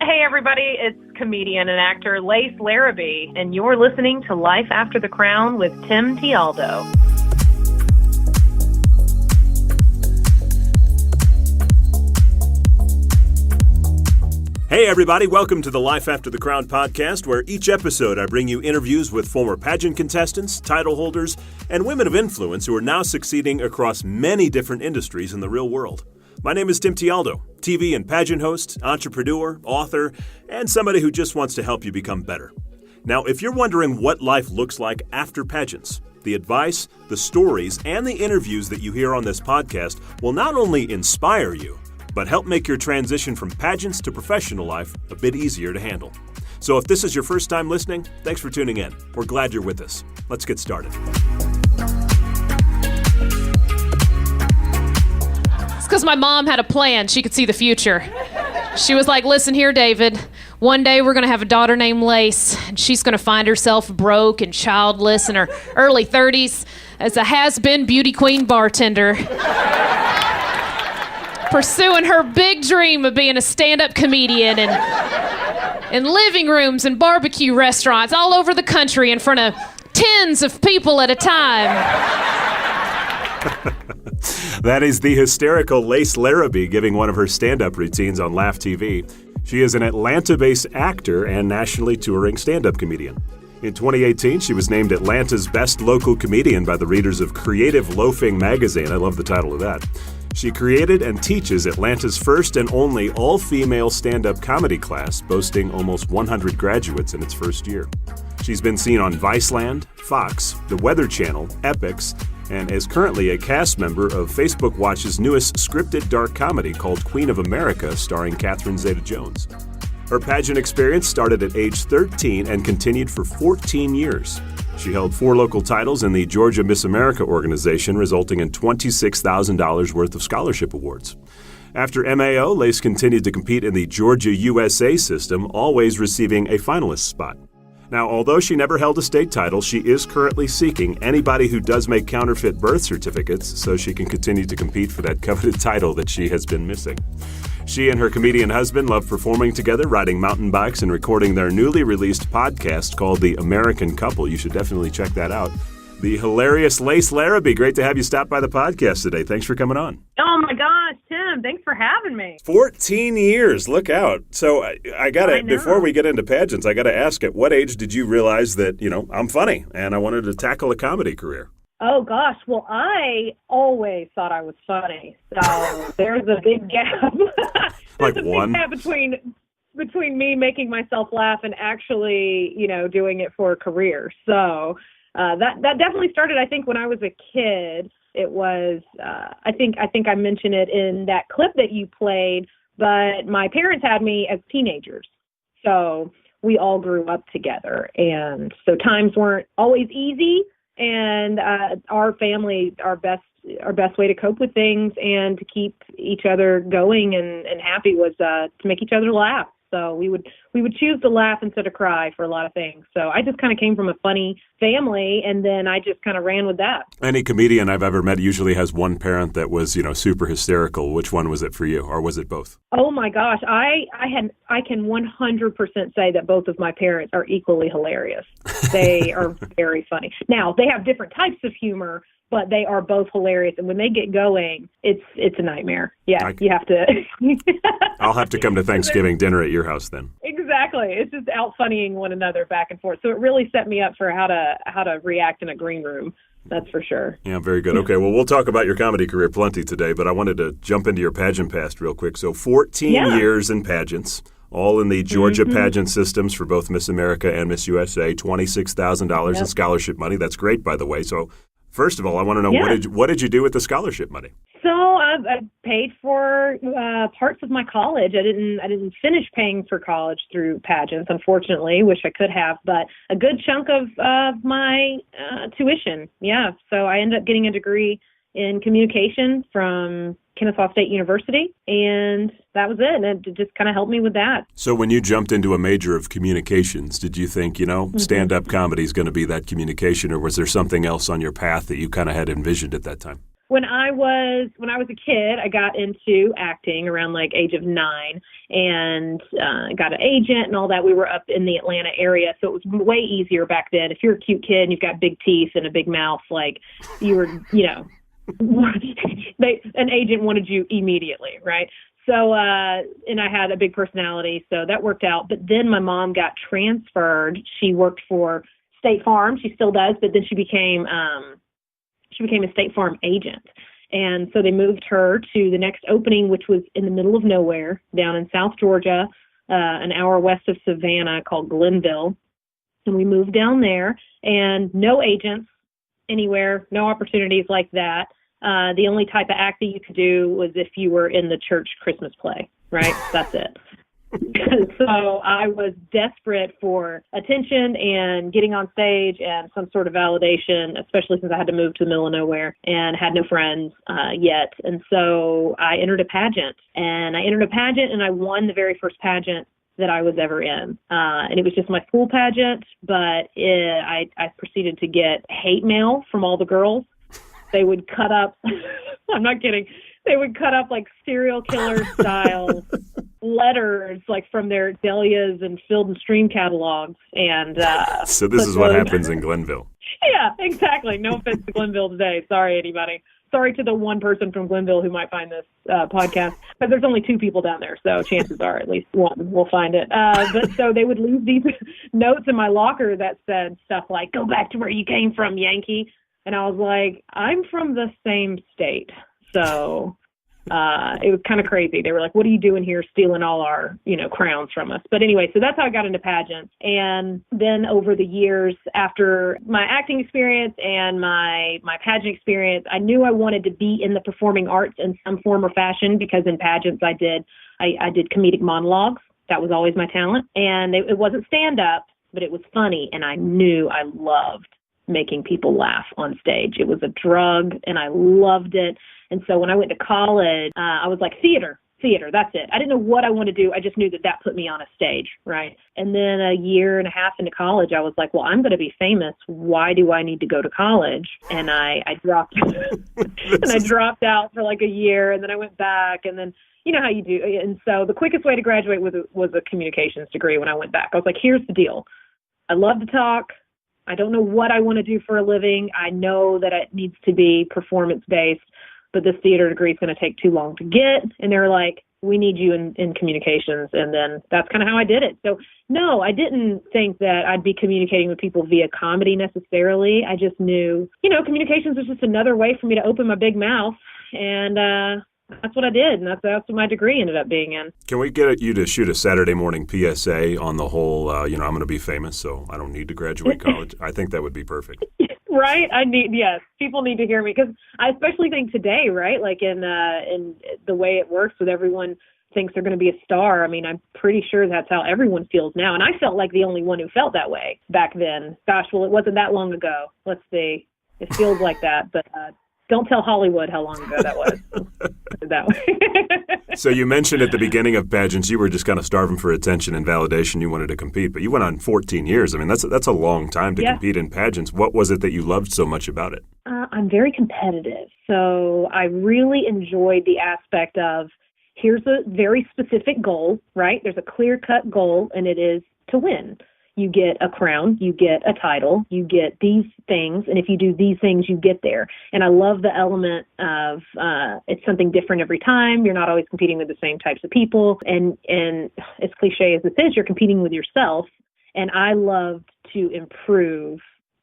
Hey, everybody. It's comedian and actor Larrabee, and you're listening to Life After the Crown with Tim Tialdo. Hey everybody, welcome to the Life After the Crown podcast, where each episode I bring you interviews with former pageant contestants, title holders, and women of influence who are now succeeding across many different industries in the real world. My name is Tim Tialdo, TV and pageant host, entrepreneur, author, and somebody who just wants to help you become better. Now, if you're wondering what life looks like after pageants, the advice, the stories, and the interviews that you hear on this podcast will not only inspire you, but help make your transition from pageants to professional life a bit easier to handle. So if this is your first time listening, thanks for tuning in. We're glad you're with us. Let's get started. It's because my mom had a plan. She could see the future. She was like, listen here, David. One day we're going to have a daughter named Lace, and she's going to find herself broke and childless in her early 30s as a has-been beauty queen bartender, pursuing her big dream of being a stand-up comedian and in living rooms and barbecue restaurants all over the country in front of tens of people at a time. That is the hysterical Lace Larrabee giving one of her stand-up routines on Laugh TV. She is an Atlanta-based actor and nationally touring stand-up comedian. In 2018, she was named Atlanta's best local comedian by the readers of Creative Loafing magazine. I love the title of that. She created and teaches Atlanta's first and only all-female stand-up comedy class, boasting almost 100 graduates in its first year. She's been seen on Viceland, Fox, The Weather Channel, EPIX, and is currently a cast member of Facebook Watch's newest scripted dark comedy called Queen of America, starring Catherine Zeta Jones. Her pageant experience started at age 13 and continued for 14 years. She held 4 local titles in the Georgia Miss America organization, resulting in $26,000 worth of scholarship awards. After MAO, Lace continued to compete in the Georgia USA system, always receiving a finalist spot. Now, although she never held a state title, she is currently seeking anybody who does make counterfeit birth certificates so she can continue to compete for that coveted title that she has been missing. She and her comedian husband love performing together, riding mountain bikes, and recording their newly released podcast called The American Couple. You should definitely check that out. The hilarious Lace Larrabee, great to have you stop by the podcast today. Thanks for coming on. Oh, my gosh, Tim, thanks for having me. 14 years, look out. So I got to, before we get into pageants, I got to ask, at what age did you realize that, I'm funny and I wanted to tackle a comedy career? Oh, gosh. Well, I always thought I was funny. So there's a big gap. Like one? Big gap between me making myself laugh and actually, doing it for a career. So that definitely started, I think, when I was a kid. It was, I think I mentioned it in that clip that you played, but my parents had me as teenagers. So we all grew up together. And so times weren't always easy. And our family, our best way to cope with things and to keep each other going and happy was to make each other laugh. So we would choose to laugh instead of cry for a lot of things. So I just kind of came from a funny family, and then I just kind of ran with that. Any comedian I've ever met usually has one parent that was, super hysterical. Which one was it for you, or was it both? Oh my gosh, I can 100% say that both of my parents are equally hilarious. They are very funny. Now they have different types of humor, but they are both hilarious. And when they get going, it's a nightmare. Yeah, you have to. I'll have to come to Thanksgiving dinner at your house then. Exactly. It's just out funnying one another back and forth. So it really set me up for how to react in a green room. That's for sure. Yeah, very good. Okay, well, we'll talk about your comedy career plenty today, but I wanted to jump into your pageant past real quick. So 14 years in pageants, all in the Georgia pageant systems for both Miss America and Miss USA, $26,000 in scholarship money. That's great, by the way. So first of all, I want to know, what did you do with the scholarship money? So I paid for parts of my college. I didn't finish paying for college through pageants, unfortunately. Wish I could have, but a good chunk of my tuition. Yeah. So I ended up getting a degree in communication from Kennesaw State University, and that was it. And it just kind of helped me with that. So when you jumped into a major of communications, did you think, stand-up comedy is going to be that communication, or was there something else on your path that you kind of had envisioned at that time? when I was a kid, I got into acting around like age of 9 and got an agent and all that. We were up in the Atlanta area, so it was way easier back then. If you're a cute kid and you've got big teeth and a big mouth, like you were, an agent wanted you immediately, right? So, and I had a big personality, so that worked out. But then my mom got transferred. She worked for State Farm. She still does, but then she became a State Farm agent. And so they moved her to the next opening, which was in the middle of nowhere down in South Georgia, an hour west of Savannah, called Glenville. And we moved down there, and no agents anywhere, no opportunities like that. The only type of acting you could do was if you were in the church Christmas play, right? That's it. So I was desperate for attention and getting on stage and some sort of validation, especially since I had to move to the middle of nowhere and had no friends yet. And so I entered a pageant, and I won the very first pageant that I was ever in. And it was just my school pageant, but I proceeded to get hate mail from all the girls. They would cut up, I'm not kidding, they would cut up like serial killer style letters like from their Delia's and Field and Stream catalogs. And so this is what happens in Glenville. Yeah, exactly. No offense to Glenville today. Sorry, anybody. Sorry to the one person from Glenville who might find this podcast, but there's only 2 people down there, so chances are at least one will find it. But so they would leave these notes in my locker that said stuff like, "Go back to where you came from, Yankee." And I was like, I'm from the same state. So it was kind of crazy. They were like, what are you doing here stealing all our, crowns from us? But anyway, so that's how I got into pageants. And then over the years, after my acting experience and my pageant experience, I knew I wanted to be in the performing arts in some form or fashion, because in pageants I did comedic monologues. That was always my talent. And it wasn't stand-up, but it was funny. And I knew I loved making people laugh on stage. It was a drug, and I loved it. And so when I went to college, I was like, theater, that's it. I didn't know what I wanted to do. I just knew that put me on a stage, right? And then a year and a half into college, I was like, well, I'm going to be famous. Why do I need to go to college? And I dropped and I dropped out for like a year, and then I went back, and then you know how you do. And so the quickest way to graduate was a communications degree when I went back. I was like, here's the deal. I love to talk. I don't know what I want to do for a living. I know that it needs to be performance-based, but this theater degree is going to take too long to get. And they're like, we need you in communications. And then that's kind of how I did it. So, no, I didn't think that I'd be communicating with people via comedy necessarily. I just knew, communications was just another way for me to open my big mouth. And that's what I did, and that's what my degree ended up being in. Can we get you to shoot a Saturday morning PSA on the whole, I'm going to be famous, so I don't need to graduate college? I think that would be perfect. Right? Yes, people need to hear me, because I especially think today, right, like in the way it works with everyone thinks they're going to be a star. I mean, I'm pretty sure that's how everyone feels now, and I felt like the only one who felt that way back then. Gosh, well, it wasn't that long ago. Let's see. It feels like that, but don't tell Hollywood how long ago that was. That way. So you mentioned at the beginning of pageants, you were just kind of starving for attention and validation. You wanted to compete, but you went on 14 years. I mean, that's a long time to compete in pageants. What was it that you loved so much about it? I'm very competitive. So I really enjoyed the aspect of, here's a very specific goal, right? There's a clear-cut goal, and it is to win. You get a crown, you get a title, you get these things, and if you do these things, you get there. And I love the element of it's something different every time. You're not always competing with the same types of people. And as cliche as this is, you're competing with yourself. And I loved to improve.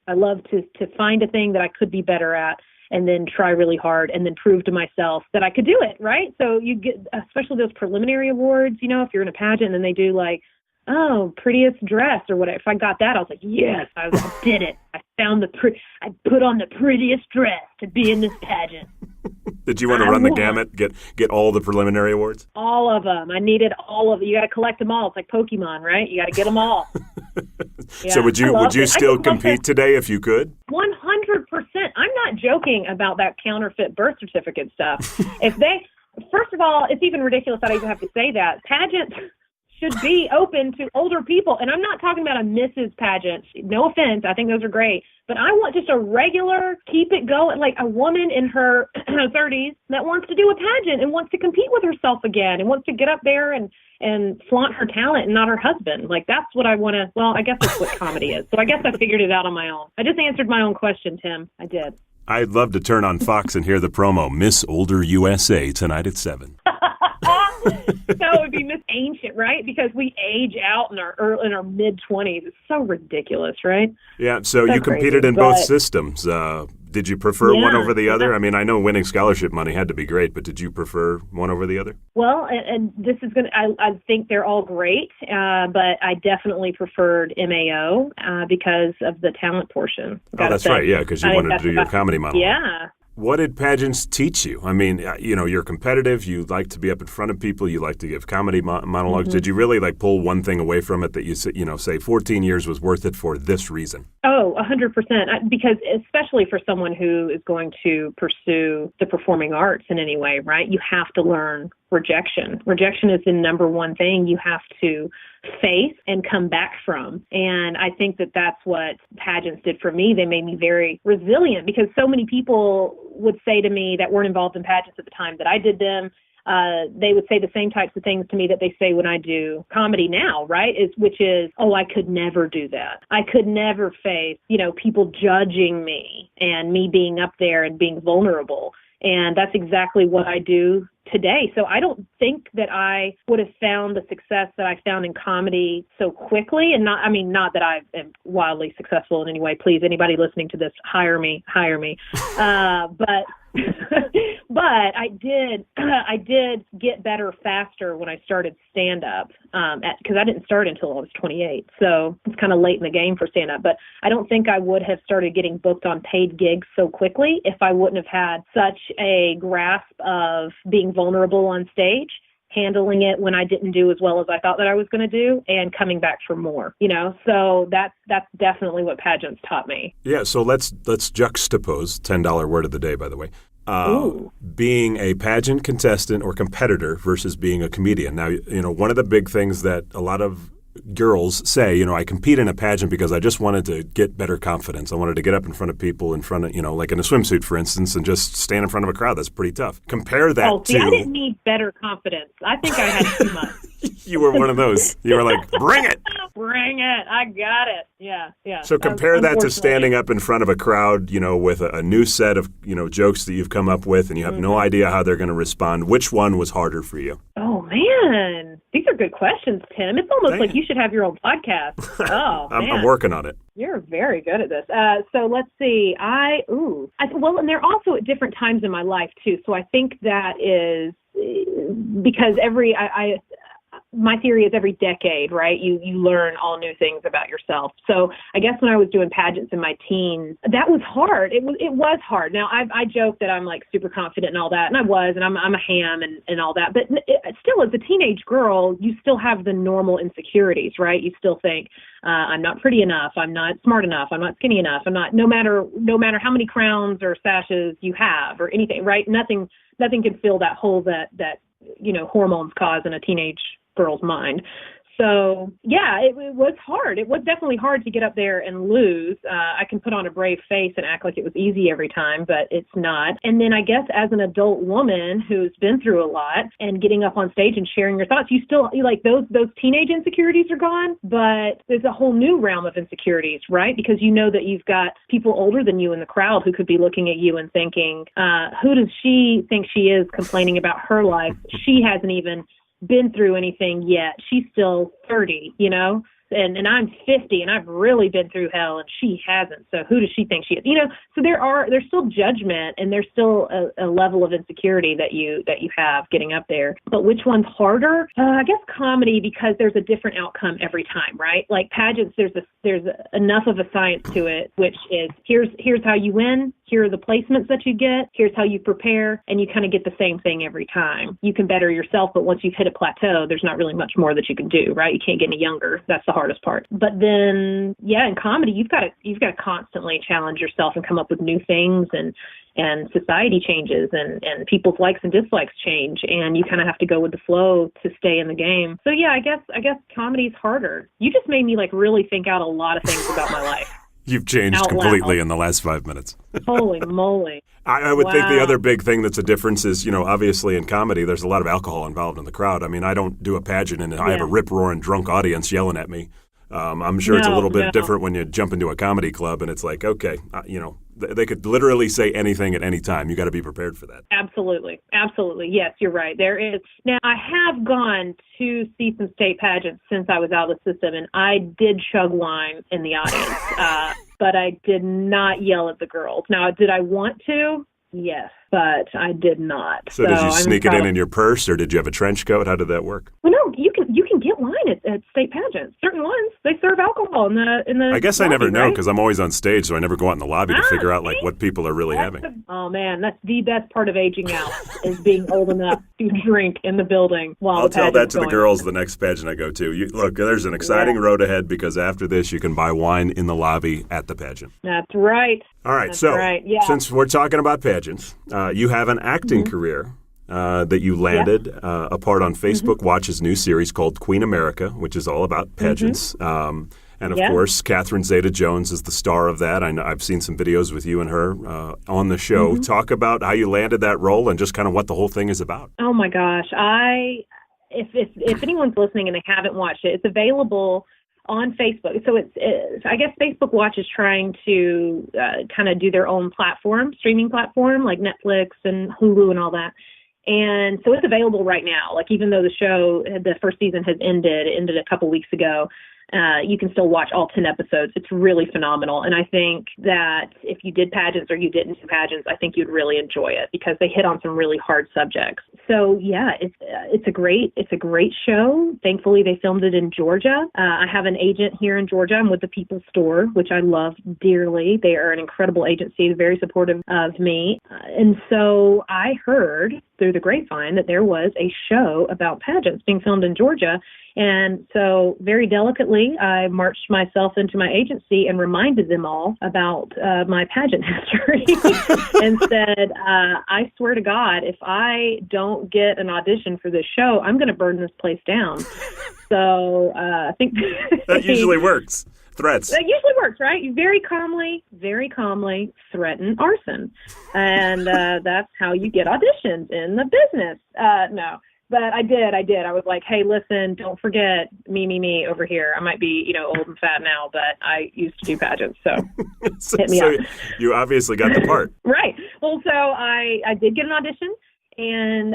I love to find a thing that I could be better at, and then try really hard, and then prove to myself that I could do it, right? So you get, especially those preliminary awards, if you're in a pageant and they do like, oh, prettiest dress or whatever. If I got that, I was like, yes, I did it. I found I put on the prettiest dress to be in this pageant. Did you want to run the gamut, get all the preliminary awards? All of them. I needed all of them. You got to collect them all. It's like Pokemon, right? You got to get them all. Yeah, so would you still compete today if you could? 100%. I'm not joking about that counterfeit birth certificate stuff. First of all, it's even ridiculous that I even have to say that. Pageants should be open to older people. And I'm not talking about a Mrs. Pageant. No offense. I think those are great. But I want just a regular, keep it going, like a woman in her 30s that wants to do a pageant and wants to compete with herself again and wants to get up there and flaunt her talent and not her husband. Like, that's what I want to, well, I guess that's what comedy is. So I guess I figured it out on my own. I just answered my own question, Tim. I did. I'd love to turn on Fox and hear the promo, Miss Older USA, tonight at 7. So it would be Miss Ancient, right? Because we age out in our mid-20s. It's so ridiculous, right? Yeah, so you competed in both systems. Did you prefer one over the other? I mean, I know winning scholarship money had to be great, but did you prefer one over the other? Well, and this is going to, I think they're all great, but I definitely preferred MAO because of the talent portion. Oh, that's right, yeah, because you wanted to do your comedy monologue. Yeah. What did pageants teach you? I mean, you're competitive. You like to be up in front of people. You like to give comedy monologues. Mm-hmm. Did you really pull one thing away from it that you say 14 years was worth it for this reason? Oh, 100%. Because especially for someone who is going to pursue the performing arts in any way, right? You have to learn rejection. Rejection is the number one thing you have to face and come back from. And I think that that's what pageants did for me. They made me very resilient because so many people would say to me that weren't involved in pageants at the time that I did them. They would say the same types of things to me that they say when I do comedy now, right? Which is, oh, I could never do that. I could never face, people judging me and me being up there and being vulnerable. And that's exactly what I do today. So I don't think that I would have found the success that I found in comedy so quickly. And not that I am wildly successful in any way. Please, anybody listening to this, hire me. But I did get better faster when I started stand-up, because I didn't start until I was 28. So it's kind of late in the game for stand-up. But I don't think I would have started getting booked on paid gigs so quickly if I wouldn't have had such a grasp of being vulnerable on stage, handling it when I didn't do as well as I thought that I was going to do, and coming back for more, So that's definitely what pageants taught me. Yeah, so let's juxtapose, $10 word of the day, by the way. Being a pageant contestant or competitor versus being a comedian. Now, one of the big things that a lot of girls say, I compete in a pageant because I just wanted to get better confidence. I wanted to get up in front of people like in a swimsuit, for instance, and just stand in front of a crowd. That's pretty tough. Compare that to... I didn't need better confidence. I think I had too much. You were one of those. You were like, bring it. Bring it. I got it. Yeah. So compare that to standing up in front of a crowd, with a new set of, jokes that you've come up with, and you have no idea how they're going to respond. Which one was harder for you? Oh, man. These are good questions, Tim. It's almost like you should have your own podcast. Oh, man. I'm working on it. You're very good at this. So let's see. And they're also at different times in my life, too. So I think that is because my theory is every decade, right? You learn all new things about yourself. So I guess when I was doing pageants in my teens, that was hard. It was hard. Now I joke that I'm like super confident and all that, and I was, and I'm a ham and all that. But still, as a teenage girl, you still have the normal insecurities, right? You still think I'm not pretty enough, I'm not smart enough, I'm not skinny enough, I'm not. No matter how many crowns or sashes you have or anything, right? Nothing can fill that hole that hormones cause in a teenage girl's mind. So, yeah, it was hard. It was definitely hard to get up there and lose. I can put on a brave face and act like it was easy every time, but it's not. And then I guess as an adult woman who's been through a lot and getting up on stage and sharing your thoughts, you those teenage insecurities are gone, but there's a whole new realm of insecurities, right? Because you know that you've got people older than you in the crowd who could be looking at you and thinking, who does she think she is complaining about her life? She hasn't even been through anything yet. She's still 30, and I'm 50 and I've really been through hell and she hasn't. So who does she think she is? So there's still judgment and there's still a level of insecurity that you have getting up there. But which one's harder? I guess comedy, because there's a different outcome every time, right? Like pageants, there's enough of a science to it, which is here's how you win. Here are the placements that you get. Here's how you prepare. And you kind of get the same thing every time. You can better yourself, but once you've hit a plateau, there's not really much more that you can do, right? You can't get any younger. That's the hardest part. But then, in comedy, you've got to constantly challenge yourself and come up with new things and and society changes and people's likes and dislikes change, and you kind of have to go with the flow to stay in the game. So yeah, I guess comedy's harder. You just made me like really think out a lot of things about my life. You've changed completely in the last 5 minutes. Holy moly. I would think the other big thing that's a difference is, obviously in comedy, there's a lot of alcohol involved in the crowd. I mean, I don't do a pageant and I have a rip-roaring drunk audience yelling at me. I'm sure it's a little bit different when you jump into a comedy club and it's like, okay, they could literally say anything at any time. You got to be prepared for that. Absolutely. Absolutely. Yes, you're right. There is. Now, I have gone to see some state pageants since I was out of the system, and I did chug wine in the audience, but I did not yell at the girls. Now, did I want to? Yes, but I did not. So did you sneak it in your purse, or did you have a trench coat? How did that work? Well, no, you can get wine at state pageants. Certain ones, they serve alcohol in the I guess lobby, I never know right? because I'm always on stage, so I never go out in the lobby to figure out like what people are really having. Oh man, that's the best part of aging out is being old enough to drink in the building while I'll the tell that to the going girls the next pageant I go to. Look, there's an exciting road ahead because after this you can buy wine in the lobby at the pageant. That's right. All right, That's so right. Yeah. since we're talking about pageants, you have an acting career that you landed a part on Facebook Watch's new series called Queen America, which is all about pageants. And of course, Catherine Zeta Jones is the star of that. I know I've seen some videos with you and her on the show. Talk about how you landed that role and just kind of what the whole thing is about. Oh my gosh, if anyone's listening and they haven't watched it, it's available on Facebook. So it's I guess Facebook Watch is trying to kind of do their own streaming platform like Netflix and Hulu and all that. And so it's available right now. Like even though the first season has ended a couple weeks ago, you can still watch all 10 episodes. It's really phenomenal. And I think that if you did pageants or you didn't do pageants, I think you'd really enjoy it because they hit on some really hard subjects. So yeah, it's a great show. Thankfully, they filmed it in Georgia. I have an agent here in Georgia. I'm with the People's Store, which I love dearly. They are an incredible agency, very supportive of me. And so I heard through the grapevine that there was a show about pageants being filmed in Georgia. And so very delicately, I marched myself into my agency and reminded them all about my pageant history and said, I swear to God, if I don't get an audition for this show, I'm going to burn this place down. So I think that usually works. Threats. That usually works, right? You very calmly threaten arson. And that's how you get auditions in the business. No. But I did. I was like, hey, listen, don't forget me over here. I might be, old and fat now, but I used to do pageants, so hit me up. You obviously got the part. Right. Well, so I did get an audition, and,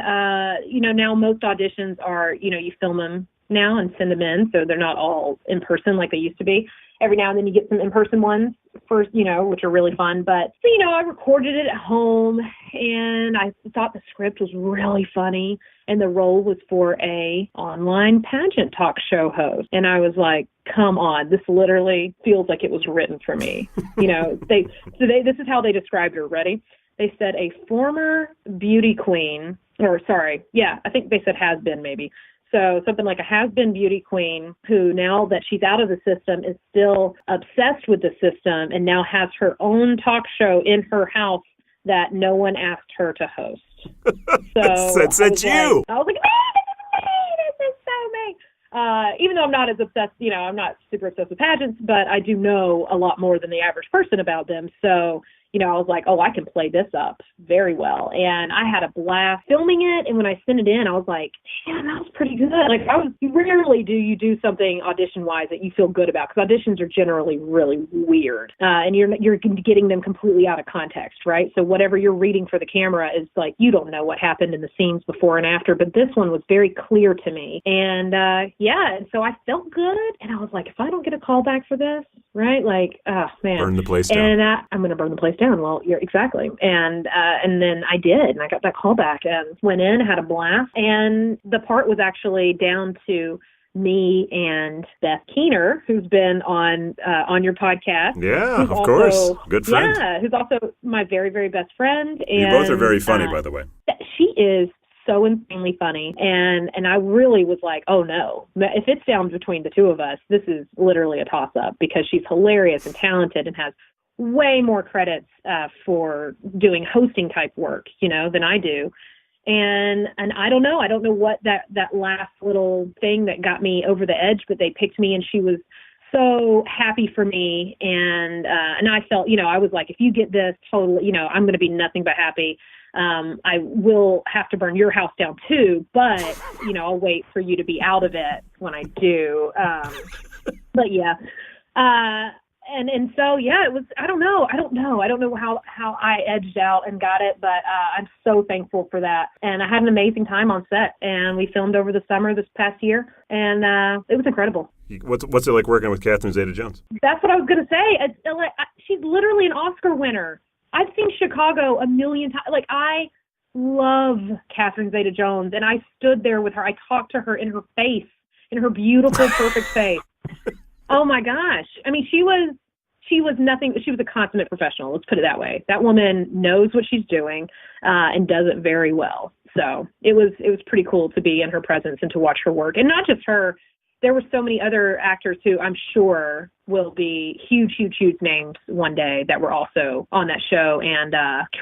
now most auditions are, you film them now and send them in, so they're not all in person like they used to be. Every now and then you get some in-person ones first, which are really fun. But, so, I recorded it at home, and I thought the script was really funny, and the role was for a online pageant talk show host. And I was like, come on, this literally feels like it was written for me. This is how they described her. Ready? They said a former beauty queen, I think they said has been maybe. So something like a has-been beauty queen who now that she's out of the system is still obsessed with the system and now has her own talk show in her house that no one asked her to host. So that's you. I was like, this is so me. Even though I'm not as obsessed, I'm not super obsessed with pageants, but I do know a lot more than the average person about them. So I was like, oh, I can play this up very well. And I had a blast filming it. And when I sent it in, I was like, damn, that was pretty good. Like, rarely do you do something audition-wise that you feel good about, because auditions are generally really weird. And you're getting them completely out of context, right? So whatever you're reading for the camera is like, you don't know what happened in the scenes before and after. But this one was very clear to me. And, and so I felt good. And I was like, if I don't get a call back for this, right? Like, oh, man. Burn the place down. And I'm going to burn the place down. Well, exactly. And then I did, and I got that call back and went in, had a blast. And the part was actually down to me and Beth Keener, who's been on your podcast. Yeah, of course. Good friend. Yeah, who's also my very, very best friend. And, you both are very funny, by the way. She is so insanely funny. And I really was like, oh no, if it's down between the two of us, this is literally a toss-up, because she's hilarious and talented and has way more credits for doing hosting type work, than I do. And I don't know what that last little thing that got me over the edge, but they picked me, and she was so happy for me. And I felt, I was like, if you get this, totally, I'm going to be nothing but happy. I will have to burn your house down too, but, I'll wait for you to be out of it when I do. But yeah. And so, yeah, it was, I don't know how I edged out and got it, but I'm so thankful for that. And I had an amazing time on set, and we filmed over the summer this past year, and it was incredible. What's it like working with Catherine Zeta Jones? That's what I was going to say. She's literally an Oscar winner. I've seen Chicago a million times. I love Catherine Zeta Jones, and I stood there with her. I talked to her in her face, in her beautiful, perfect face. Oh my gosh. I mean, she was nothing. She was a consummate professional. Let's put it that way. That woman knows what she's doing, and does it very well. So it was pretty cool to be in her presence and to watch her work. And not just her. There were so many other actors who I'm sure will be huge, huge, huge names one day that were also on that show, and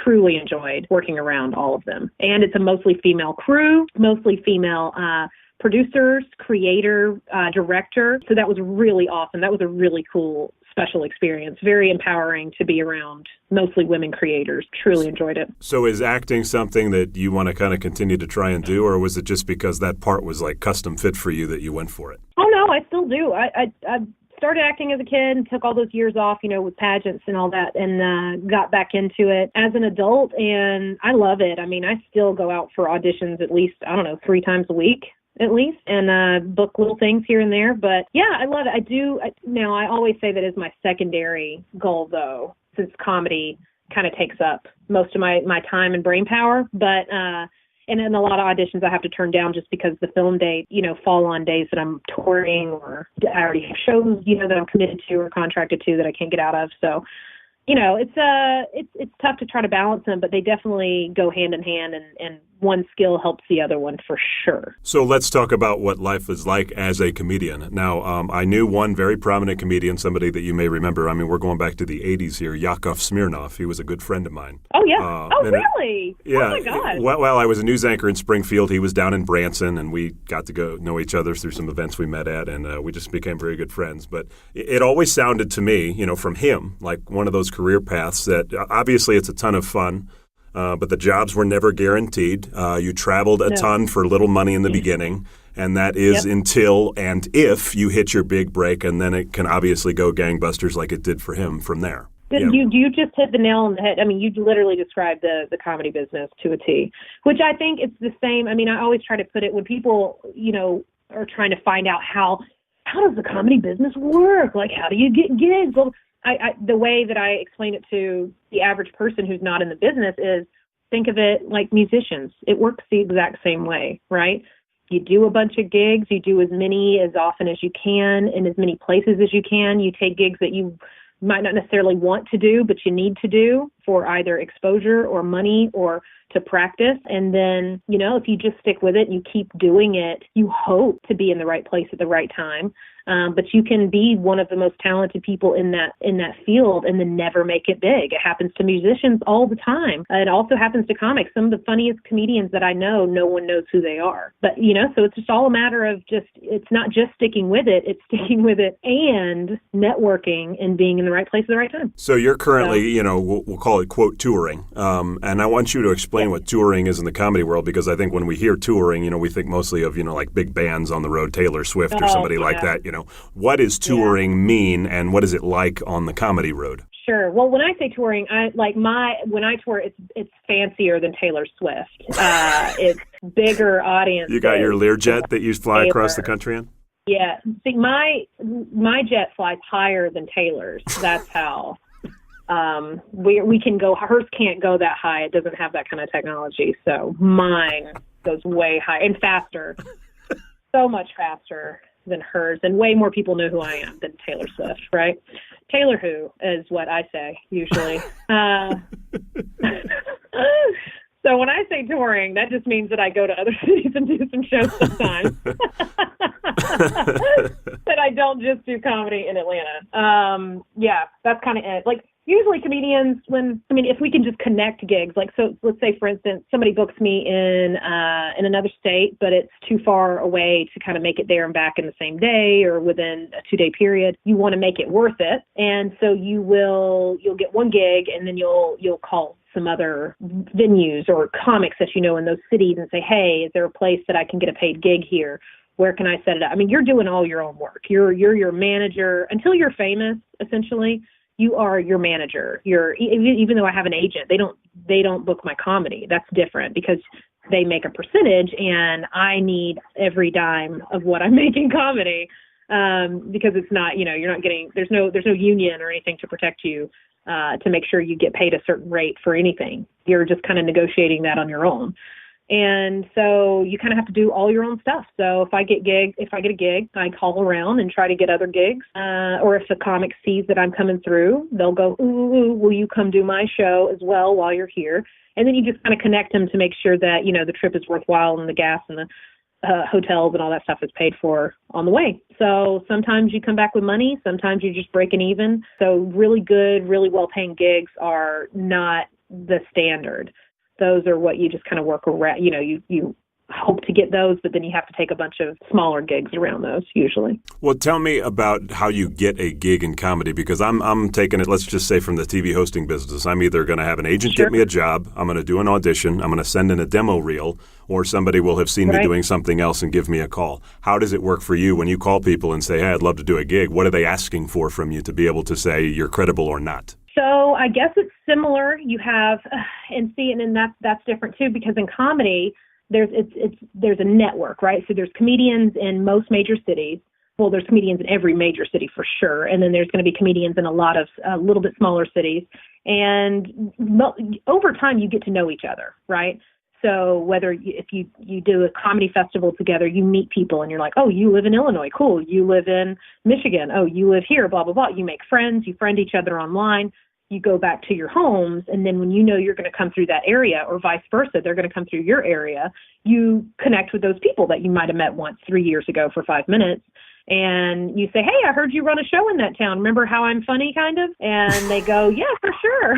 truly enjoyed working around all of them. And it's a mostly female crew, mostly female producers, creator, director. So that was really awesome. That was a really cool, special experience. Very empowering to be around mostly women creators. Truly enjoyed it. So is acting something that you want to kind of continue to try and do, or was it just because that part was like custom fit for you that you went for it? Oh, no, I still do. I started acting as a kid and took all those years off, with pageants and all that, and got back into it as an adult, and I love it. I mean, I still go out for auditions at least, 3 times a week. At least, and book little things here and there. But yeah, I love it. I do. Now, I always say that is my secondary goal, though, since comedy kind of takes up most of my time and brain power. But and in a lot of auditions I have to turn down just because the film date, fall on days that I'm touring, or I already have shows, that I'm committed to or contracted to that I can't get out of. So, it's tough to try to balance them, but they definitely go hand in hand, and one skill helps the other one for sure. So let's talk about what life is like as a comedian. Now, I knew one very prominent comedian, somebody that you may remember. I mean, we're going back to the 80s here, Yakov Smirnoff. He was a good friend of mine. Oh, yeah. Really? Yeah. Oh, my God. Well, I was a news anchor in Springfield. He was down in Branson, and we got to go know each other through some events we met at, and we just became very good friends. But it always sounded to me, from him, like one of those career paths that obviously it's a ton of fun. But the jobs were never guaranteed. You traveled a ton for little money in the beginning, and that is until and if you hit your big break, and then it can obviously go gangbusters like it did for him from there. You just hit the nail on the head. I mean, you literally described the comedy business to a T, which I think it's the same. I mean, I always try to put it when people, are trying to find out how does the comedy business work? Like, how do you get gigs? Well, the way that I explain it to the average person who's not in the business is think of it like musicians. It works the exact same way, right? You do a bunch of gigs. You do as many as often as you can in as many places as you can. You take gigs that you might not necessarily want to do, but you need to do for either exposure or money or to practice. And then, if you just stick with it and you keep doing it, you hope to be in the right place at the right time. But you can be one of the most talented people in that field and then never make it big. It happens to musicians all the time. It also happens to comics. Some of the funniest comedians that I know, no one knows who they are. But, so it's just all a matter of it's not just sticking with it. It's sticking with it and networking and being in the right place at the right time. So you're currently, we'll call it, quote, touring. And I want you to explain what touring is in the comedy world, because I think when we hear touring, we think mostly of, like big bands on the road, Taylor Swift or somebody like that, What does touring mean, and what is it like on the comedy road? Sure. Well, when I say touring, when I tour, it's fancier than Taylor Swift. It's bigger audience. You got your Learjet that you fly across the country in? Yeah. See, my jet flies higher than Taylor's. That's how. We can go. Hers can't go that high. It doesn't have that kind of technology. So mine goes way high and faster. So much faster than hers, and way more people know who I am than Taylor Swift, right? Taylor who is what I say usually. So when I say touring, that just means that I go to other cities and do some shows sometimes. That I I don't just do comedy in Atlanta. Yeah, that's kind of it. Like, usually comedians, if we can just connect gigs, like, so let's say, for instance, somebody books me in another state, but it's too far away to kind of make it there and back in the same day or within a 2-day period. You want to make it worth it. And so you'll get one gig, and then you'll call some other venues or comics that you know in those cities and say, hey, is there a place that I can get a paid gig here? Where can I set it up? I mean, you're doing all your own work. You're your manager until you're famous, essentially. You are your manager. Even though I have an agent, they don't book my comedy. That's different because they make a percentage, and I need every dime of what I'm making comedy, because it's not, you're not getting, there's no union or anything to protect you to make sure you get paid a certain rate for anything. You're just kind of negotiating that on your own. And so you kind of have to do all your own stuff. So if I get a gig, I call around and try to get other gigs. Or if the comic sees that I'm coming through, they'll go, ooh, will you come do my show as well while you're here? And then you just kind of connect them to make sure that, the trip is worthwhile and the gas and the hotels and all that stuff is paid for on the way. So sometimes you come back with money. Sometimes you're just breaking even. So really good, really well-paying gigs are not the standard. Those are what you just kind of work around. You hope to get those, but then you have to take a bunch of smaller gigs around those usually. Well, tell me about how you get a gig in comedy, because I'm taking it, let's just say, from the TV hosting business. I'm either going to have an agent get me a job, I'm going to do an audition, I'm going to send in a demo reel, or somebody will have seen me doing something else and give me a call. How does it work for you when you call people and say, hey, I'd love to do a gig? What are they asking for from you to be able to say you're credible or not? So I guess it's similar. You have, and that's different too, because in comedy, there's a network, right? So there's comedians in most major cities. Well, there's comedians in every major city for sure. And then there's going to be comedians in a lot of a little bit smaller cities. And over time, you get to know each other, right? So if you do a comedy festival together, you meet people and you're like, oh, you live in Illinois. Cool. You live in Michigan. Oh, you live here, blah, blah, blah. You make friends. You friend each other online. You go back to your homes. And then when you know you're going to come through that area, or vice versa, they're going to come through your area, you connect with those people that you might have met once 3 years ago for 5 minutes. And you say, hey, I heard you run a show in that town. Remember how I'm funny, kind of? And they go, yeah, for sure.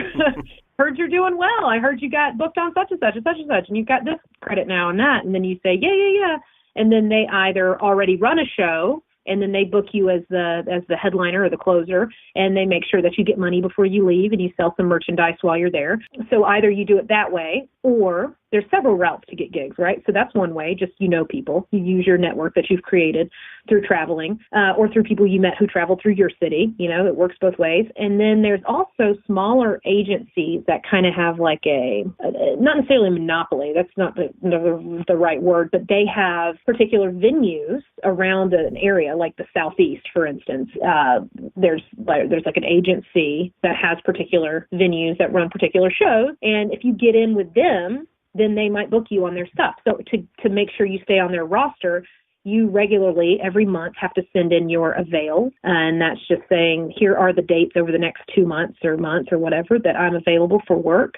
Heard you're doing well. I heard you got booked on such and such and such and such, and you've got this credit now and that. And then you say, yeah. And then they either already run a show, and then they book you as the headliner or the closer, and they make sure that you get money before you leave, and you sell some merchandise while you're there. So either you do it that way, or there's several routes to get gigs, right? So that's one way, just people. You use your network that you've created through traveling, or through people you met who travel through your city. It works both ways. And then there's also smaller agencies that kind of have like not necessarily a monopoly, that's not the right word, but they have particular venues around an area, like the Southeast, for instance. There's like an agency that has particular venues that run particular shows. And if you get in with them, then they might book you on their stuff. So to make sure you stay on their roster, you regularly, every month, have to send in your avails. And that's just saying, here are the dates over the next 2 months or whatever that I'm available for work.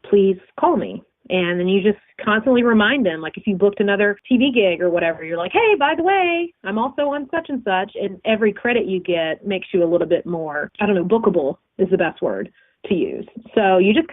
Please call me. And then you just constantly remind them, like if you booked another TV gig or whatever, you're like, hey, by the way, I'm also on such and such. And every credit you get makes you a little bit more, bookable is the best word to use. So you just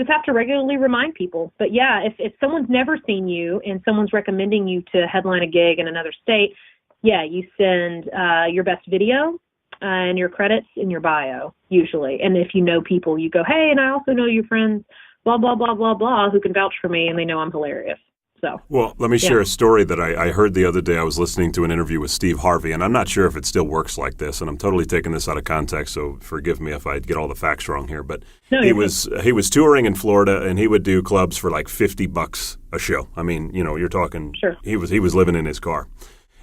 have to regularly remind people. But yeah, if someone's never seen you and someone's recommending you to headline a gig in another state, yeah, you send your best video and your credits in your bio, usually. And if you know people, you go, hey, and I also know your friends, blah, blah, blah, blah, blah, who can vouch for me, and they know I'm hilarious. So, well, let me share a story that I heard the other day. I was listening to an interview with Steve Harvey, and I'm not sure if it still works like this, and I'm totally taking this out of context, so forgive me if I get all the facts wrong here. But he was touring in Florida, and he would do clubs for like $50 a show. I mean, you're talking. Sure. He was living in his car,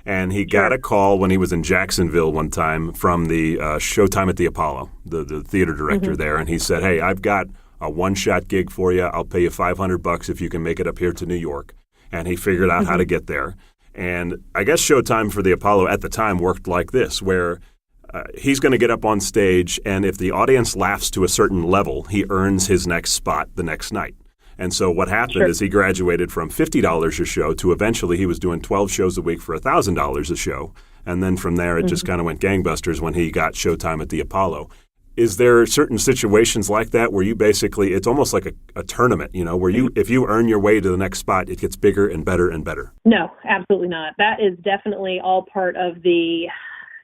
and he got a call when he was in Jacksonville one time from the Showtime at the Apollo, the theater director there, and he said, "Hey, I've got a one-shot gig for you. I'll pay you $500 if you can make it up here to New York." And he figured out how to get there. And I guess Showtime for the Apollo at the time worked like this, where he's going to get up on stage, and if the audience laughs to a certain level, he earns his next spot the next night. And so what happened is he graduated from $50 a show to eventually he was doing 12 shows a week for $1,000 a show. And then from there, it just kind of went gangbusters when he got Showtime at the Apollo. Is there certain situations like that where you basically, it's almost like a tournament, where if you earn your way to the next spot, it gets bigger and better and better? No, absolutely not. That is definitely all part of the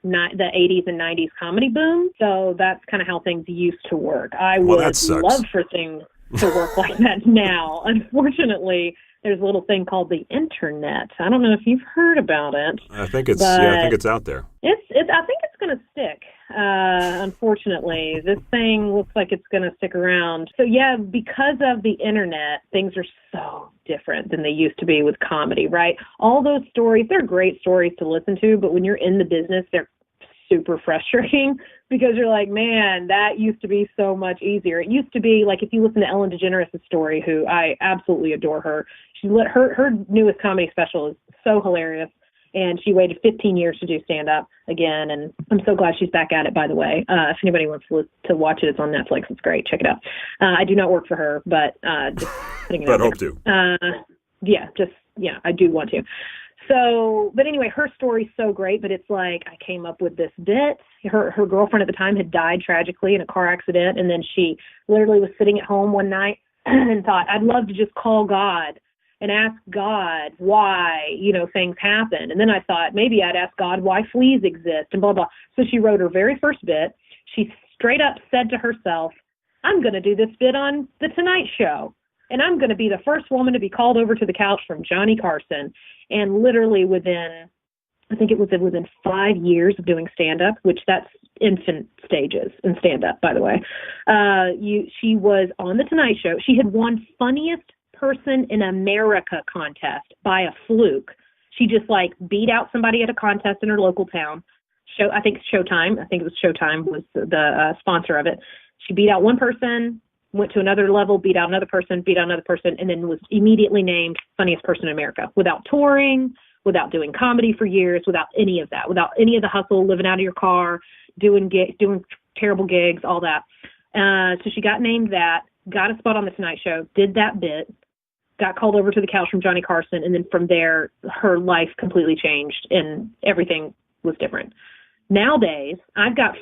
80s and 90s comedy boom. So that's kind of how things used to work. I would love for things to work like that now. Unfortunately, there's a little thing called the internet. I don't know if you've heard about it. I think it's out there. I think it's going to stick. Unfortunately, this thing looks like it's going to stick around. So yeah, because of the internet, things are so different than they used to be with comedy, right? All those stories, they're great stories to listen to, but when you're in the business, they're super frustrating because you're like, man, that used to be so much easier. It used to be like, if you listen to Ellen DeGeneres' story, who I absolutely adore her, her newest comedy special is so hilarious. And she waited 15 years to do stand-up again, and I'm so glad she's back at it, by the way. If anybody wants to watch it, it's on Netflix. It's great. Check it out. I do not work for her, but just putting it out hope to. I do want to. So, but anyway, her story's so great, but it's like I came up with this bit. Her girlfriend at the time had died tragically in a car accident, and then she literally was sitting at home one night and thought, I'd love to just call God and ask God why, things happen. And then I thought maybe I'd ask God why fleas exist and blah, blah. So she wrote her very first bit. She straight up said to herself, I'm going to do this bit on The Tonight Show. And I'm going to be the first woman to be called over to the couch from Johnny Carson. And literally within 5 years of doing stand-up, which that's infant stages in stand-up, by the way, she was on The Tonight Show. She had won Funniest Person in America contest by a fluke. She just beat out somebody at a contest in her local town. I think Showtime was the sponsor of it. She beat out one person, went to another level, beat out another person, and then was immediately named Funniest Person in America without touring, without doing comedy for years, without any of that, without any of the hustle, living out of your car, doing terrible gigs, all that. So she got named that, got a spot on The Tonight Show, did that bit, got called over to the couch from Johnny Carson, and then from there, her life completely changed, and everything was different. Nowadays, I've got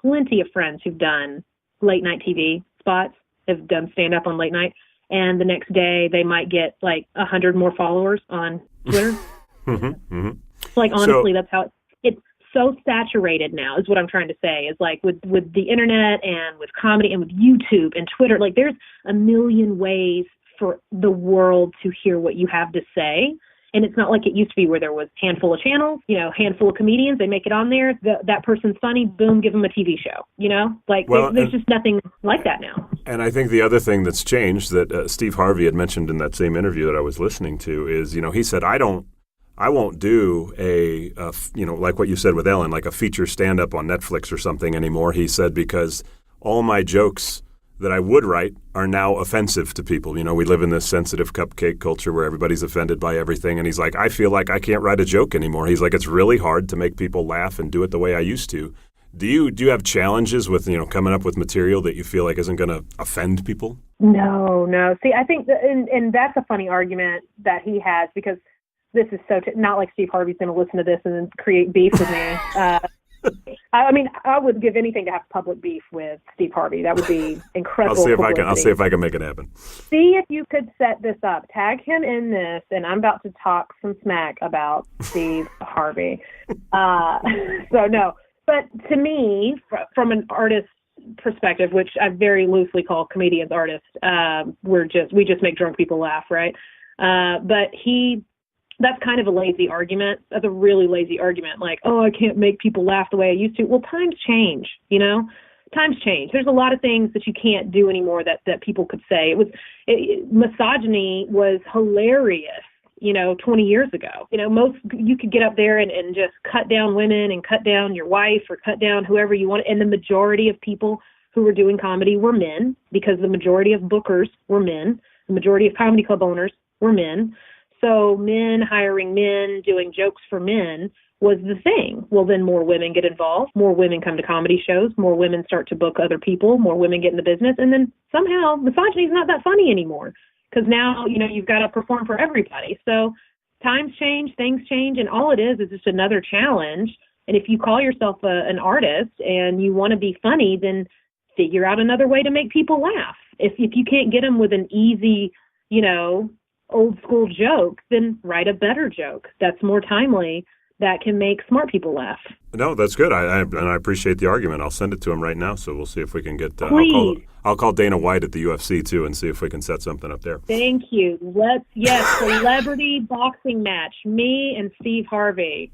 plenty of friends who've done late night TV spots, have done stand-up on late night, and the next day they might get 100 more followers on Twitter. Mm-hmm. Honestly, that's how it's so saturated now, is what I'm trying to say, is with the internet and with comedy and with YouTube and Twitter, there's a million ways for the world to hear what you have to say. And it's not like it used to be where there was a handful of channels, handful of comedians, they make it on there. That person's funny, boom, give them a TV show, there's just nothing like that now. And I think the other thing that's changed that Steve Harvey had mentioned in that same interview that I was listening to is, he said, I won't do a like what you said with Ellen, like a feature stand-up on Netflix or something anymore. He said, because all my jokes that I would write are now offensive to people. We live in this sensitive cupcake culture where everybody's offended by everything. And he's like, I feel like I can't write a joke anymore. He's like, it's really hard to make people laugh and do it the way I used to. Do you have challenges with, coming up with material that you feel like isn't going to offend people? No. See, I think and that's a funny argument that he has, because this is not like Steve Harvey's going to listen to this and then create beef with me. I would give anything to have public beef with Steve Harvey. That would be incredible. I'll see if I can make it happen. See if you could set this up. Tag him in this, and I'm about to talk some smack about Steve Harvey. So no, but to me, from an artist perspective, which I very loosely call comedians artists, we just make drunk people laugh, right? But that's kind of a lazy argument. That's a really lazy argument. I can't make people laugh the way I used to. Well, times change, Times change. There's a lot of things that you can't do anymore that people could say. Misogyny was hilarious, 20 years ago. You could get up there and just cut down women and cut down your wife or cut down whoever you want. And the majority of people who were doing comedy were men, because the majority of bookers were men. The majority of comedy club owners were men. So men hiring men, doing jokes for men was the thing. Well, then more women get involved, more women come to comedy shows, more women start to book other people, more women get in the business, and then somehow misogyny is not that funny anymore, because now, you've got to perform for everybody. So times change, things change, and all it is just another challenge. And if you call yourself an artist and you want to be funny, then figure out another way to make people laugh. If you can't get them with an easy, old school joke, then write a better joke that's more timely, that can make smart people laugh. No, that's good. I appreciate the argument. I'll send it to him right now, so we'll see if we can get... I'll call Dana White at the UFC, too, and see if we can set something up there. Thank you. Celebrity boxing match. Me and Steve Harvey.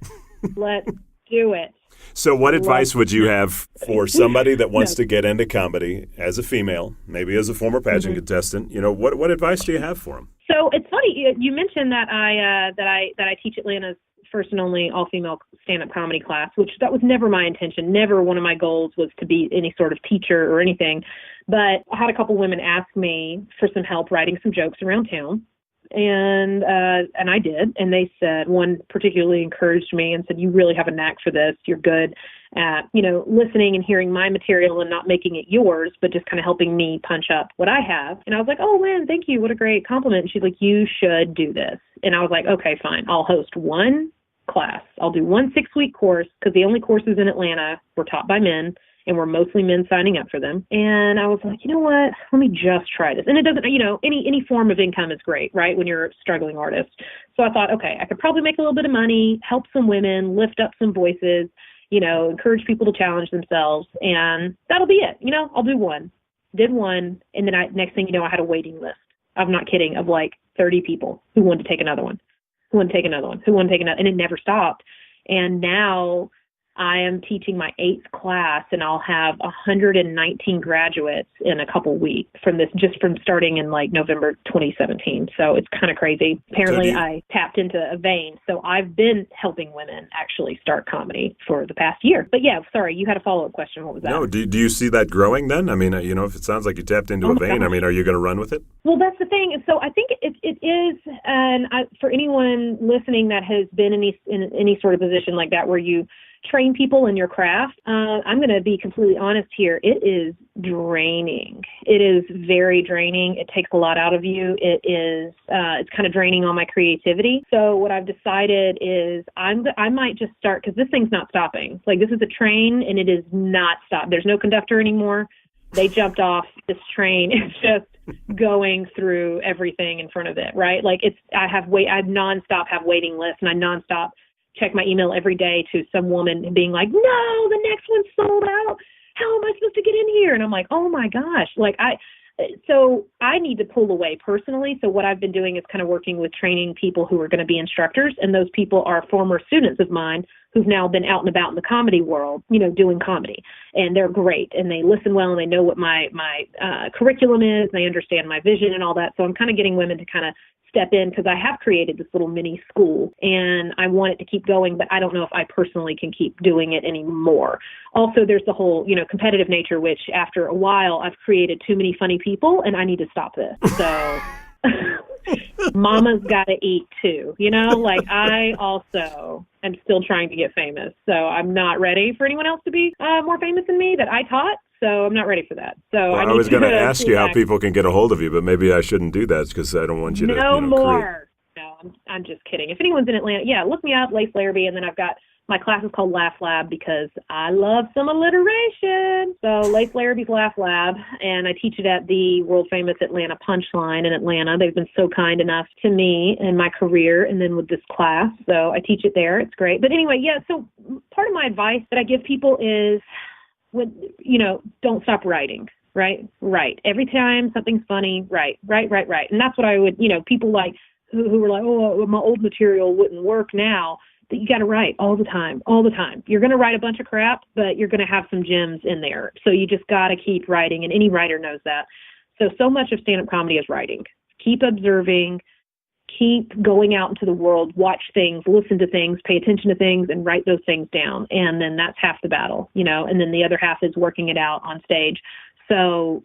Let's do it. So what advice would you have for somebody that wants to get into comedy as a female, maybe as a former pageant contestant? What advice do you have for them? So it's funny you mentioned that I teach Atlanta's first and only all-female stand-up comedy class, which that was never my intention. Never one of my goals was to be any sort of teacher or anything. But I had a couple women ask me for some help writing some jokes around town. And I did. And they said, one particularly encouraged me and said, you really have a knack for this. You're good at, listening and hearing my material and not making it yours, but just kind of helping me punch up what I have. And I was like, oh man, thank you. What a great compliment. And she's like, you should do this. And I was like, okay, fine. I'll host one class. I'll do one 6-week course because the only courses in Atlanta were taught by men. And we're mostly men signing up for them. And I was like, you know what? Let me just try this. And it doesn't, any form of income is great, right? When you're a struggling artist. So I thought, okay, I could probably make a little bit of money, help some women, lift up some voices, encourage people to challenge themselves. And that'll be it. I'll do one. Did one. And then next thing you know, I had a waiting list. I'm not kidding, of like 30 people who wanted to take another one, who wanted to take another one, who wanted to take another. And it never stopped. And now I am teaching my 8th class, and I'll have 119 graduates in a couple weeks from starting in like November 2017. So it's kind of crazy. Apparently, I tapped into a vein. So I've been helping women actually start comedy for the past year. But yeah, sorry, you had a follow-up question. What was that? No, do you see that growing then? I mean, if it sounds like you tapped into a vein, are you going to run with it? Well, that's the thing. So I think it is, and for anyone listening that has been in any sort of position like that where you train people in your craft, I'm going to be completely honest here. It is draining. It is very draining. It takes a lot out of you. It's kind of draining on my creativity. So what I've decided is I might just start, because this thing's not stopping. Like, this is a train and it is not stopped. There's no conductor anymore. They jumped off this train. It's just going through everything in front of it, right? Like I nonstop have waiting lists, and I nonstop check my email every day to some woman being like, no, the next one's sold out. How am I supposed to get in here? And I'm like, oh my gosh. So I need to pull away personally. So what I've been doing is kind of working with training people who are going to be instructors. And those people are former students of mine who've now been out and about in the comedy world, doing comedy. And they're great. And they listen well, and they know what my curriculum is. And they understand my vision and all that. So I'm kind of getting women to kind of step in, because I have created this little mini school and I want it to keep going, but I don't know if I personally can keep doing it anymore. Also, there's the whole, competitive nature, which after a while I've created too many funny people and I need to stop this. So mama's got to eat too, I also am still trying to get famous. So I'm not ready for anyone else to be more famous than me that I taught. So I'm not ready for that. So I was going to ask you how people can get a hold of you, but maybe I shouldn't do that because I don't want you to. No more. No, I'm just kidding. If anyone's in Atlanta, look me up, Lace Larrabee, and then I've got my class is called Laugh Lab because I love some alliteration. So Lace Larrabee's Laugh Lab, and I teach it at the world famous Atlanta Punchline in Atlanta. They've been so kind enough to me in my career, and then with this class, so I teach it there. It's great. But anyway, so part of my advice that I give people is, don't stop writing, right? Write. Every time something's funny, write. And that's what I would, people like who were like, oh, my old material wouldn't work now. But you got to write all the time. You're going to write a bunch of crap, but you're going to have some gems in there. So you just got to keep writing, and any writer knows that. So much of stand-up comedy is writing. Keep observing, keep going out into the world, watch things, listen to things, pay attention to things, and write those things down. And then that's half the battle, and then the other half is working it out on stage. So,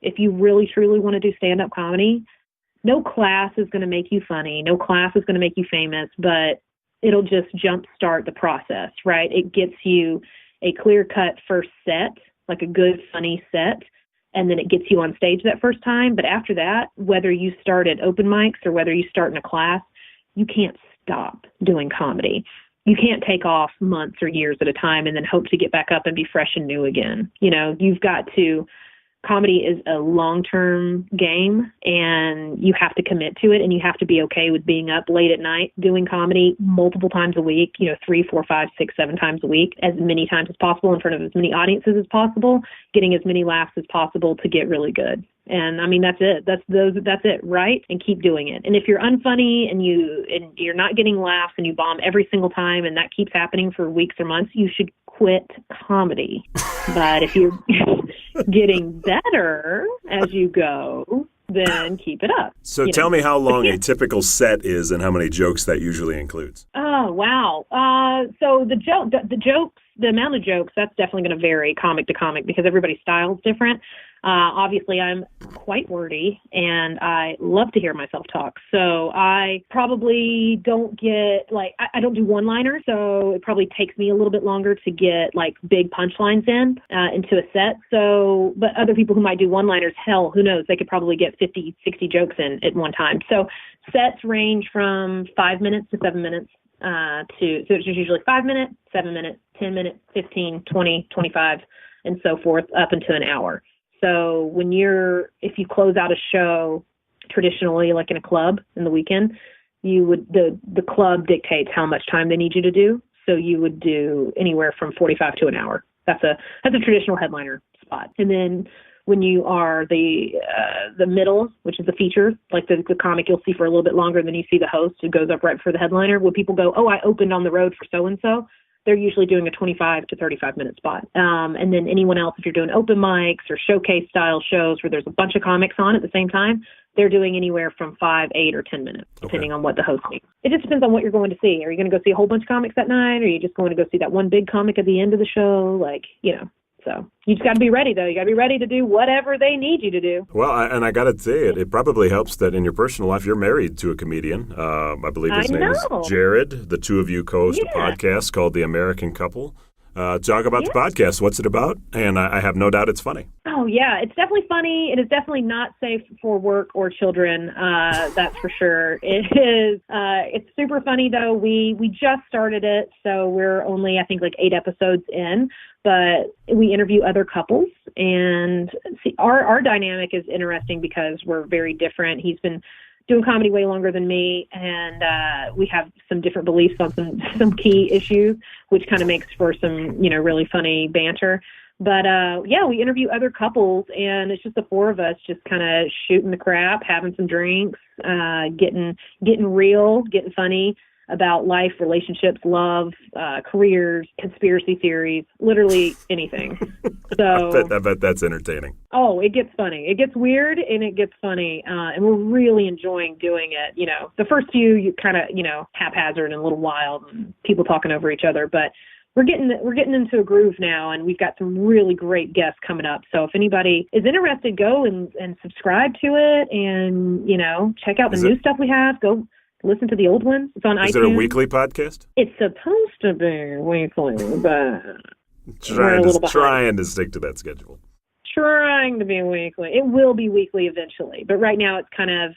if you really, truly want to do stand-up comedy, no class is going to make you funny. No class is going to make you famous, but it'll just jumpstart the process, right? It gets you a clear-cut first set, like a good, funny set, and then it gets you on stage that first time. But after that, whether you start at open mics or whether you start in a class, you can't stop doing comedy. You can't take off months or years at a time and then hope to get back up and be fresh and new again. You've got to, comedy is a long-term game, and you have to commit to it, and you have to be okay with being up late at night doing comedy multiple times a week, 3, 4, 5, 6, 7 times a week, as many times as possible in front of as many audiences as possible, getting as many laughs as possible to get really good. And I mean, that's it. That's it, right? And keep doing it. And if you're unfunny and you're not getting laughs and you bomb every single time and that keeps happening for weeks or months, you should quit comedy. But if you're getting better as you go, then keep it up. So tell me how long a typical set is and how many jokes that usually includes. Oh, wow. So the amount of jokes, that's definitely going to vary comic to comic because everybody's style is different. Obviously, I'm quite wordy, and I love to hear myself talk. So I probably don't get, I don't do one-liners, so it probably takes me a little bit longer to get, big punchlines into a set. So, but other people who might do one-liners, hell, who knows? They could probably get 50, 60 jokes in at one time. So sets range from 5 minutes to 7 minutes. So it's usually 5 minutes, 7 minutes, 10 minutes, 15, 20, 25, and so forth, up into an hour. So if you close out a show traditionally, like in a club in the weekend, the club dictates how much time they need you to do. So you would do anywhere from 45 to an hour. That's a traditional headliner spot. And then when you are the middle, which is the feature, like the comic you'll see for a little bit longer than you see the host who goes up right before the headliner, when people go, oh, I opened on the road for so-and-so, they're usually doing a 25 to 35-minute spot. And then anyone else, if you're doing open mics or showcase-style shows where there's a bunch of comics on at the same time, they're doing anywhere from 5, 8, or 10 minutes, depending on what the host needs. It just depends on what you're going to see. Are you going to go see a whole bunch of comics that night, or are you just going to go see that one big comic at the end of the show? So you just got to be ready, though. You got to be ready to do whatever they need you to do. Well, I got to say, it probably helps that in your personal life, you're married to a comedian. I believe his name is Jared. The two of you co-host a podcast called The American Couple. Talk about the podcast. What's it about? And I have no doubt it's funny. Oh, yeah. It's definitely funny. It is definitely not safe for work or children. That's for sure. It is. It's super funny, though. We just started it, so we're only, I think, 8 episodes in. But we interview other couples, and see, our dynamic is interesting because we're very different. He's been doing comedy way longer than me, and we have some different beliefs on some key issues, which kind of makes for some, really funny banter. But we interview other couples, and it's just the four of us just kind of shooting the crap, having some drinks, getting real, getting funny about life, relationships, love, careers, conspiracy theories, literally anything. So I bet that's entertaining. Oh, it gets funny. It gets weird and it gets funny. And we're really enjoying doing it. The first few, you kind of, haphazard and a little wild and people talking over each other. But we're getting into a groove now, and we've got some really great guests coming up. So if anybody is interested, go and subscribe to it and, check out the new stuff we have. Go listen to the old ones. It's on iTunes. Is it a weekly podcast? It's supposed to be weekly, but trying to stick to that schedule. Trying to be weekly. It will be weekly eventually, but right now it's kind of,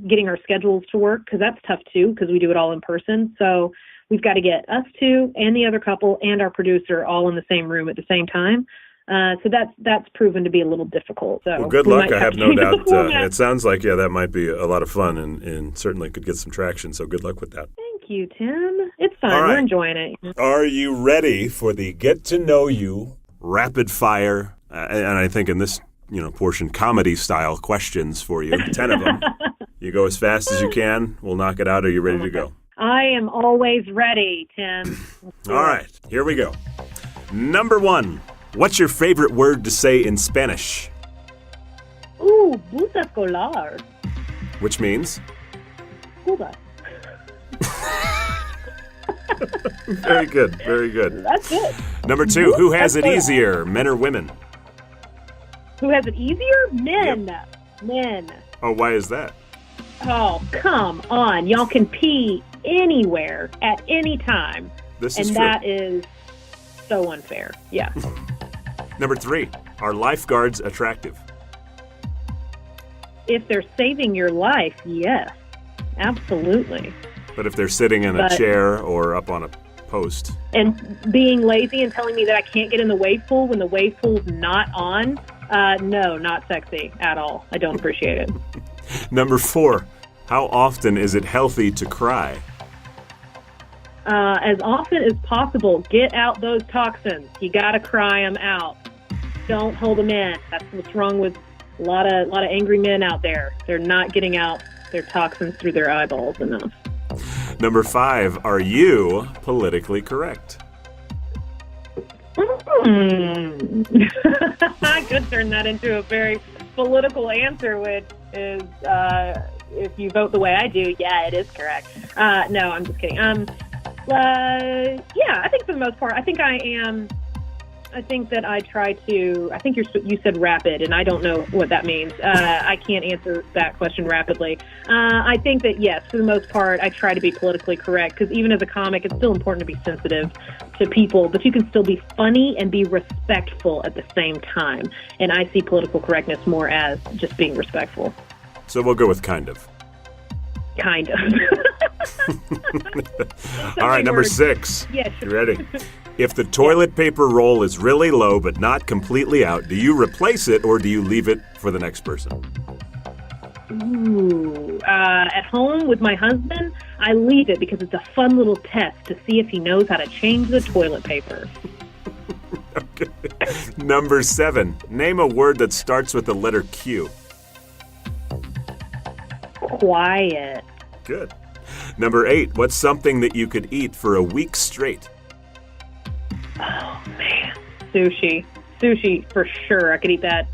getting our schedules to work, because that's tough too, because we do it all in person. So we've got to get us two and the other couple and our producer all in the same room at the same time. So that's proven to be a little difficult. So well, good luck. I have no doubt. It sounds like, that might be a lot of fun and certainly could get some traction. So good luck with that. Thank you, Tim. It's fun. All right. We're enjoying it. Are you ready for the Get to Know You rapid fire? And I think in this, portion, comedy style questions for you, 10 of them. You go as fast as you can. We'll knock it out. Are you ready to go? I am always ready, Tim. All right. Here we go. Number 1. What's your favorite word to say in Spanish? Ooh, buta escolar. Which means? Cuba. Very good, very good. That's it. Number 2, who has it easier, men or women? Who has it easier? Men. Yep. Men. Oh, why is that? Oh, come on. Y'all can pee anywhere at any time. This is true. And that is so unfair. Yeah. Number 3, are lifeguards attractive? If they're saving your life, yes. Absolutely. But if they're sitting in a chair or up on a post. And being lazy and telling me that I can't get in the wave pool when the wave pool's not on, no, not sexy at all. I don't appreciate it. Number 4, how often is it healthy to cry? As often as possible. Get out those toxins. You got to cry them out. Don't hold them in. That's what's wrong with a lot of angry men out there. They're not getting out their toxins through their eyeballs enough. Number 5, are you politically correct? I could turn that into a very political answer, which is, if you vote the way I do, yeah, it is correct. No, I'm just kidding. Yeah, I think for the most part, I think I am. I think that I try to. I think you said rapid, and I don't know what that means. I can't answer that question rapidly. I think that yes, for the most part, I try to be politically correct because even as a comic, it's still important to be sensitive to people, but you can still be funny and be respectful at the same time. And I see political correctness more as just being respectful. So we'll go with kind of. Kind of. All right, number 6. Yeah, sure. You ready? If the toilet paper roll is really low but not completely out, do you replace it or do you leave it for the next person? Ooh. At home with my husband, I leave it because it's a fun little test to see if he knows how to change the toilet paper. Okay. Number 7. Name a word that starts with the letter Q. Quiet. Good. Number 8. What's something that you could eat for a week straight? Oh, man. Sushi. Sushi, for sure. I could eat that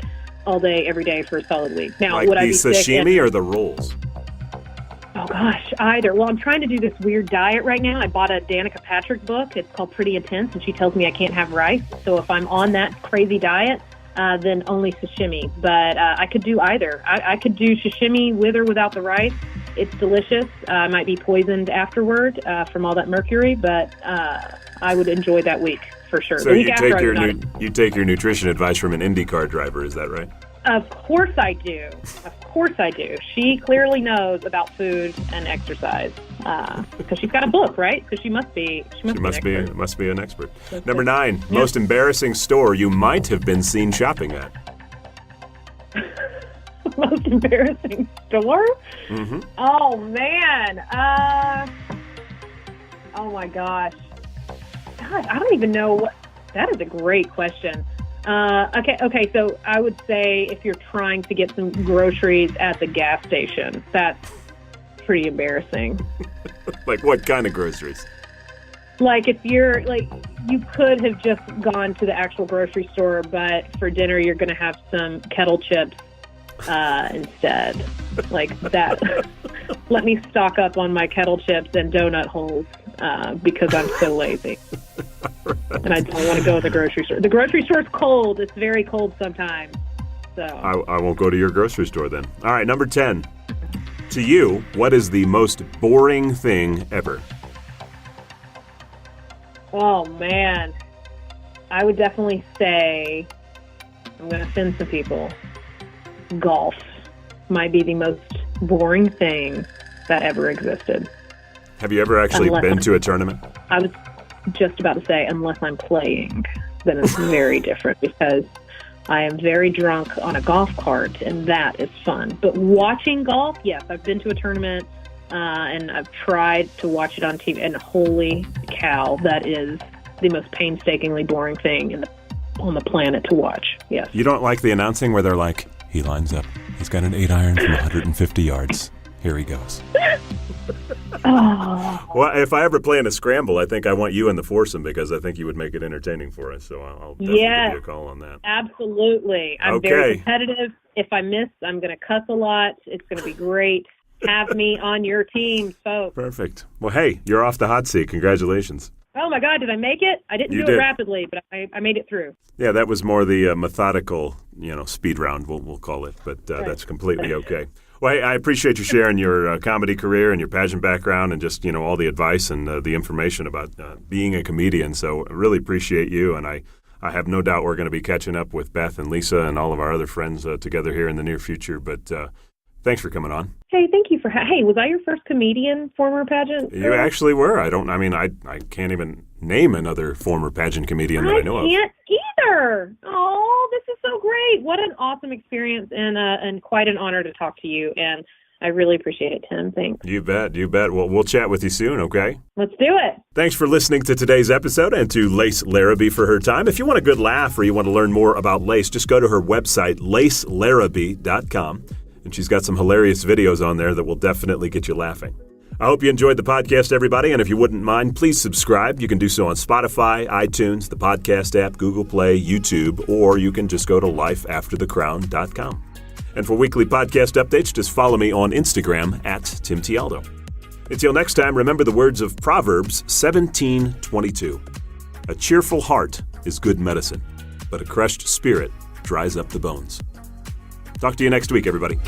all day, every day for a solid week. Now, like would the I be sashimi or the rolls? Oh, gosh, either. Well, I'm trying to do this weird diet right now. I bought a Danica Patrick book. It's called Pretty Intense, and she tells me I can't have rice. So if I'm on that crazy diet, then only sashimi. But I could do either. I could do sashimi with or without the rice. It's delicious. I might be poisoned afterward from all that mercury, but I would enjoy that week for sure. So you take your nutrition advice from an IndyCar driver, is that right? Of course I do. Of course I do. She clearly knows about food and exercise because she's got a book, right? So she must be. She must be an expert. Number 9, yeah. Most embarrassing store you might have been seen shopping at. Most embarrassing store? Mm-hmm. Oh man. Oh my gosh. God, I don't even know what. That is a great question. Okay. So I would say if you're trying to get some groceries at the gas station, that's pretty embarrassing. Like what kind of groceries? Like if you're like, you could have just gone to the actual grocery store, but for dinner you're going to have some kettle chips instead. Like that. Let me stock up on my kettle chips and donut holes because I'm so lazy. And I don't want to go to the grocery store. The grocery store's cold. It's very cold sometimes. So I won't go to your grocery store then. All right, number 10. To you, what is the most boring thing ever? Oh, man. I would definitely say, I'm going to offend some people, golf might be the most boring thing that ever existed. Have you ever actually been to a tournament? I was just about to say, unless I'm playing, then it's very different because I am very drunk on a golf cart, and that is fun. But watching golf, yes, I've been to a tournament, and I've tried to watch it on TV, and holy cow, that is the most painstakingly boring thing on the planet to watch, yes. You don't like the announcing where they're like, he lines up, he's got an 8-iron from 150 yards. Here he goes. Oh. Well, if I ever play in a scramble, I think I want you in the foursome because I think you would make it entertaining for us. So I'll definitely give you a call on that. Absolutely. I'm very competitive. If I miss, I'm going to cuss a lot. It's going to be great. Have me on your team, folks. Perfect. Well, hey, you're off the hot seat. Congratulations. Oh, my God. Did I make it? I didn't do it rapidly, but I made it through. Yeah, that was more the methodical, speed round, we'll call it. But That's completely okay. Well, hey, I appreciate you sharing your comedy career and your pageant background and just, all the advice and the information about being a comedian. So I really appreciate you. And I have no doubt we're going to be catching up with Beth and Lisa and all of our other friends together here in the near future. But Thanks for coming on. Hey, thank you for hey, was I your first comedian, former pageant? You actually were. I can't even name another former pageant comedian that I know of. I can't either. Oh, this is so great. What an awesome experience and quite an honor to talk to you. And I really appreciate it, Tim. Thanks. You bet. Well, we'll chat with you soon, okay? Let's do it. Thanks for listening to today's episode and to Lace Larrabee for her time. If you want a good laugh or you want to learn more about Lace, just go to her website, lacelarrabee.com. And she's got some hilarious videos on there that will definitely get you laughing. I hope you enjoyed the podcast, everybody. And if you wouldn't mind, please subscribe. You can do so on Spotify, iTunes, the podcast app, Google Play, YouTube, or you can just go to lifeafterthecrown.com. And for weekly podcast updates, just follow me on Instagram at Tim Tialdo. Until next time, remember the words of Proverbs 17:22. A cheerful heart is good medicine, but a crushed spirit dries up the bones. Talk to you next week, everybody.